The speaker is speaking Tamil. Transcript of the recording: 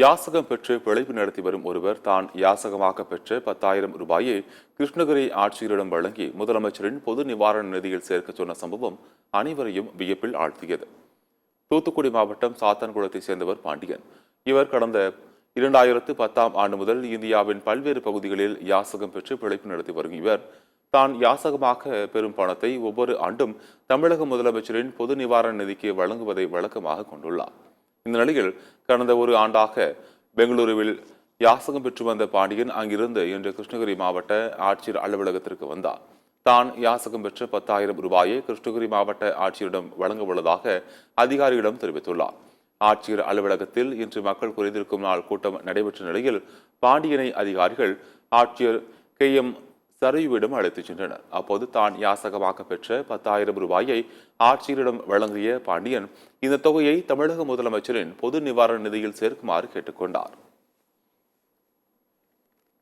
யாசகம் பெற்று பிழைப்பு நடத்தி வரும் ஒருவர் தான் யாசகமாக பெற்ற 10,000 ரூபாயை கிருஷ்ணகிரி ஆட்சியரிடம் வழங்கி முதலமைச்சரின் பொது நிவாரண நிதியில் சேர்க்க சொன்ன சம்பவம் அனைவரையும் வியப்பில் ஆழ்த்தியது. தூத்துக்குடி மாவட்டம் சாத்தான்குளத்தை சேர்ந்தவர் பாண்டியன். இவர் கடந்த 2010ஆம் ஆண்டு முதல் இந்தியாவின் பல்வேறு பகுதிகளில் யாசகம் பெற்று பிழைப்பு நடத்தி வரும் இவர் தான் யாசகமாக பெறும் பணத்தை ஒவ்வொரு ஆண்டும் தமிழக முதலமைச்சரின் பொது நிவாரண நிதிக்கு வழங்குவதை வழக்கமாக கொண்டுள்ளார். இந்த நிலையில் கடந்த ஒரு ஆண்டாக பெங்களூருவில் யாசகம் பெற்று வந்த பாண்டியன் அங்கிருந்து இன்று கிருஷ்ணகிரி மாவட்ட ஆட்சியர் அலுவலகத்திற்கு வந்தார். தான் யாசகம் பெற்ற 10,000 ரூபாயை கிருஷ்ணகிரி மாவட்ட ஆட்சியரிடம் வழங்க உள்ளதாக அதிகாரியிடம் தெரிவித்துள்ளார். ஆட்சியர் அலுவலகத்தில் இன்று மக்கள் குறைந்திருக்கும் நாள் கூட்டம் நடைபெற்ற நிலையில் பாண்டியனை அதிகாரிகள் ஆட்சியர் KM சரையுவிடம் அழைத்துச் சென்றனர். அப்போது தான் யாசகமாக பெற்ற 10,000 ரூபாயை ஆட்சியரிடம் வழங்கிய பாண்டியன் இந்த தொகையை தமிழக முதலமைச்சரின் பொது நிவாரண நிதியில் சேர்க்குமாறு கேட்டுக்கொண்டார்.